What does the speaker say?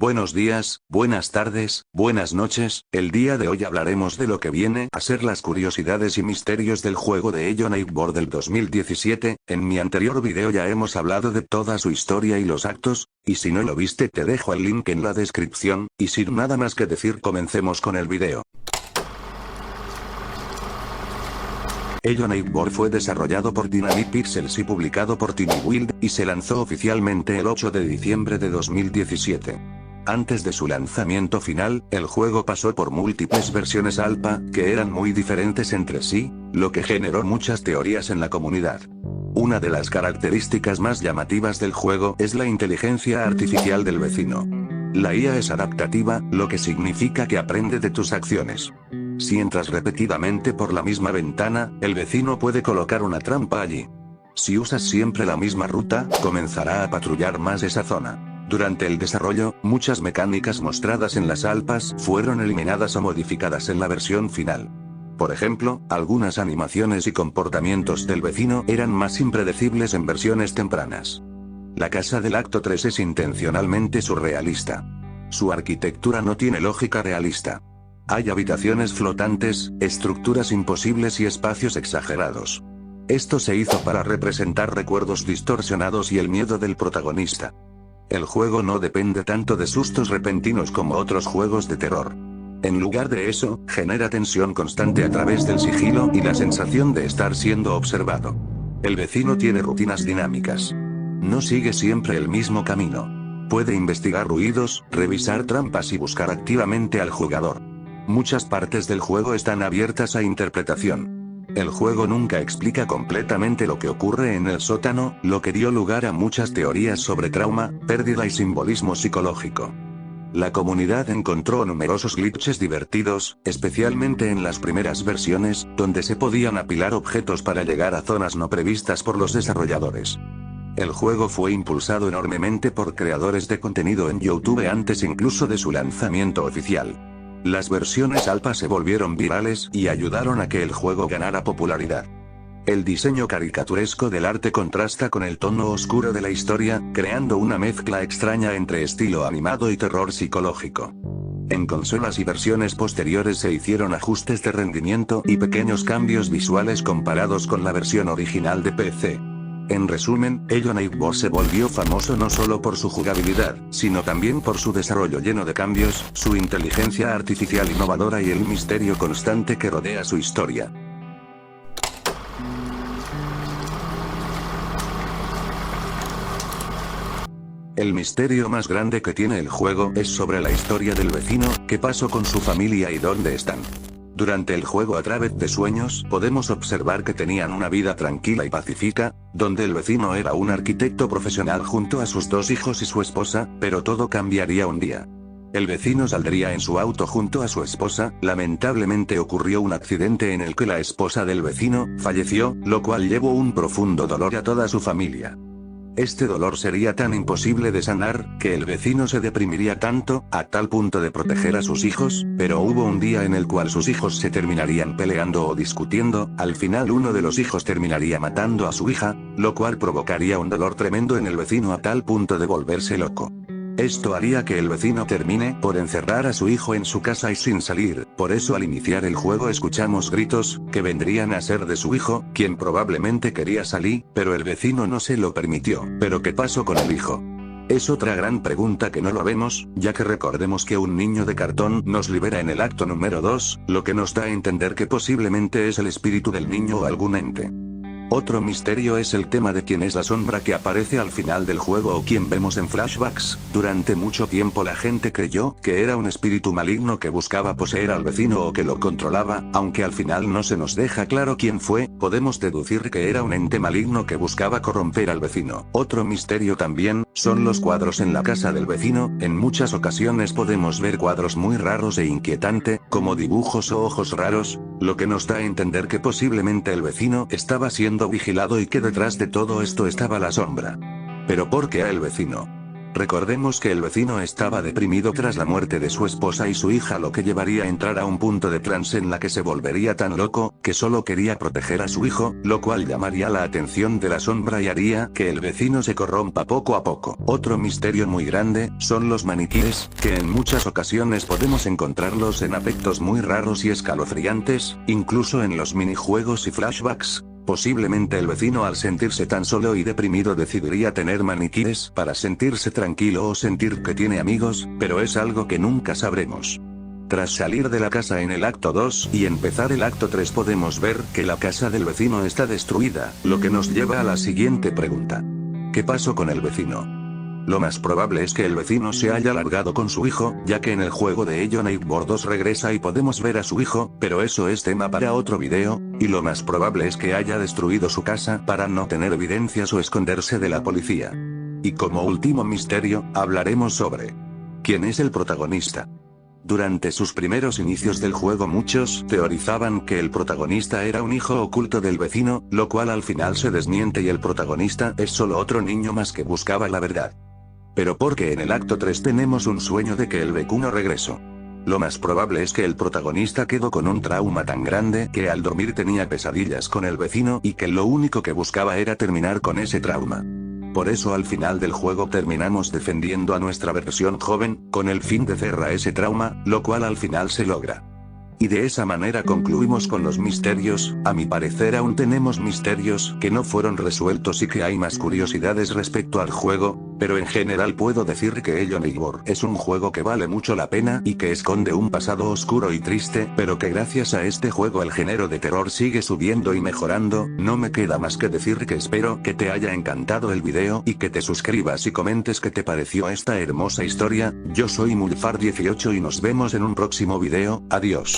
Buenos días, buenas tardes, buenas noches. El día de hoy hablaremos de lo que viene a ser las curiosidades y misterios del juego de Ello Nightbot del 2017. En mi anterior video ya hemos hablado de toda su historia y los actos, y si no lo viste te dejo el link en la descripción, y sin nada más que decir comencemos con el video. Ello Nightbot fue desarrollado por Dynamic Pixels y publicado por TinyBuild, y se lanzó oficialmente el 8 de diciembre de 2017. Antes de su lanzamiento final, el juego pasó por múltiples versiones alfa, que eran muy diferentes entre sí, lo que generó muchas teorías en la comunidad. Una de las características más llamativas del juego es la inteligencia artificial del vecino. La IA es adaptativa, lo que significa que aprende de tus acciones. Si entras repetidamente por la misma ventana, el vecino puede colocar una trampa allí. Si usas siempre la misma ruta, comenzará a patrullar más esa zona. Durante el desarrollo, muchas mecánicas mostradas en las alfas fueron eliminadas o modificadas en la versión final. Por ejemplo, algunas animaciones y comportamientos del vecino eran más impredecibles en versiones tempranas. La casa del acto 3 es intencionalmente surrealista. Su arquitectura no tiene lógica realista. Hay habitaciones flotantes, estructuras imposibles y espacios exagerados. Esto se hizo para representar recuerdos distorsionados y el miedo del protagonista. El juego no depende tanto de sustos repentinos como otros juegos de terror. En lugar de eso, genera tensión constante a través del sigilo y la sensación de estar siendo observado. El vecino tiene rutinas dinámicas. No sigue siempre el mismo camino. Puede investigar ruidos, revisar trampas y buscar activamente al jugador. Muchas partes del juego están abiertas a interpretación. El juego nunca explica completamente lo que ocurre en el sótano, lo que dio lugar a muchas teorías sobre trauma, pérdida y simbolismo psicológico. La comunidad encontró numerosos glitches divertidos, especialmente en las primeras versiones, donde se podían apilar objetos para llegar a zonas no previstas por los desarrolladores. El juego fue impulsado enormemente por creadores de contenido en YouTube antes incluso de su lanzamiento oficial. Las versiones alfa se volvieron virales y ayudaron a que el juego ganara popularidad. El diseño caricaturesco del arte contrasta con el tono oscuro de la historia, creando una mezcla extraña entre estilo animado y terror psicológico. En consolas y versiones posteriores se hicieron ajustes de rendimiento y pequeños cambios visuales comparados con la versión original de PC. En resumen, Ello Nightbot se volvió famoso no solo por su jugabilidad, sino también por su desarrollo lleno de cambios, su inteligencia artificial innovadora y el misterio constante que rodea su historia. El misterio más grande que tiene el juego es sobre la historia del vecino, qué pasó con su familia y dónde están. Durante el juego a través de sueños podemos observar que tenían una vida tranquila y pacífica, donde el vecino era un arquitecto profesional junto a sus 2 hijos y su esposa, pero todo cambiaría un día. El vecino saldría en su auto junto a su esposa, lamentablemente ocurrió un accidente en el que la esposa del vecino falleció, lo cual llevó un profundo dolor a toda su familia. Este dolor sería tan imposible de sanar, que el vecino se deprimiría tanto, a tal punto de proteger a sus hijos, pero hubo un día en el cual sus hijos se terminarían peleando o discutiendo, al final uno de los hijos terminaría matando a su hija, lo cual provocaría un dolor tremendo en el vecino a tal punto de volverse loco. Esto haría que el vecino termine por encerrar a su hijo en su casa y sin salir, por eso al iniciar el juego escuchamos gritos, que vendrían a ser de su hijo, quien probablemente quería salir, pero el vecino no se lo permitió. ¿Pero qué pasó con el hijo? Es otra gran pregunta que no lo vemos, ya que recordemos que un niño de cartón nos libera en el acto número 2, lo que nos da a entender que posiblemente es el espíritu del niño o algún ente. Otro misterio es el tema de quién es la sombra que aparece al final del juego o quien vemos en flashbacks. Durante mucho tiempo la gente creyó que era un espíritu maligno que buscaba poseer al vecino o que lo controlaba, aunque al final no se nos deja claro quién fue, podemos deducir que era un ente maligno que buscaba corromper al vecino. Otro misterio también, son los cuadros en la casa del vecino. En muchas ocasiones podemos ver cuadros muy raros e inquietante, como dibujos o ojos raros, lo que nos da a entender que posiblemente el vecino estaba siendo vigilado y que detrás de todo esto estaba la sombra. ¿Pero por qué a el vecino? Recordemos que el vecino estaba deprimido tras la muerte de su esposa y su hija, lo que llevaría a entrar a un punto de trance en la que se volvería tan loco, que solo quería proteger a su hijo, lo cual llamaría la atención de la sombra y haría que el vecino se corrompa poco a poco. Otro misterio muy grande, son los maniquíes, que en muchas ocasiones podemos encontrarlos en aspectos muy raros y escalofriantes, incluso en los minijuegos y flashbacks. Posiblemente el vecino, al sentirse tan solo y deprimido, decidiría tener maniquíes para sentirse tranquilo o sentir que tiene amigos, pero es algo que nunca sabremos. Tras salir de la casa en el acto 2 y empezar el acto 3 podemos ver que la casa del vecino está destruida, lo que nos lleva a la siguiente pregunta. ¿Qué pasó con el vecino? Lo más probable es que el vecino se haya largado con su hijo, ya que en el juego de Ello Neighbor 2 regresa y podemos ver a su hijo, pero eso es tema para otro video, y lo más probable es que haya destruido su casa para no tener evidencias o esconderse de la policía. Y como último misterio, hablaremos sobre ¿quién es el protagonista? Durante sus primeros inicios del juego muchos teorizaban que el protagonista era un hijo oculto del vecino, lo cual al final se desmiente y el protagonista es solo otro niño más que buscaba la verdad. Pero porque en el acto 3 tenemos un sueño de que el vecino regresó. Lo más probable es que el protagonista quedó con un trauma tan grande que al dormir tenía pesadillas con el vecino y que lo único que buscaba era terminar con ese trauma. Por eso al final del juego terminamos defendiendo a nuestra versión joven, con el fin de cerrar ese trauma, lo cual al final se logra. Y de esa manera concluimos con los misterios. A mi parecer aún tenemos misterios que no fueron resueltos y que hay más curiosidades respecto al juego, pero en general puedo decir que Ello Neighbor es un juego que vale mucho la pena y que esconde un pasado oscuro y triste, pero que gracias a este juego el género de terror sigue subiendo y mejorando. No me queda más que decir que espero que te haya encantado el video y que te suscribas y comentes qué te pareció esta hermosa historia. Yo soy Mulfar18 y nos vemos en un próximo video. Adiós.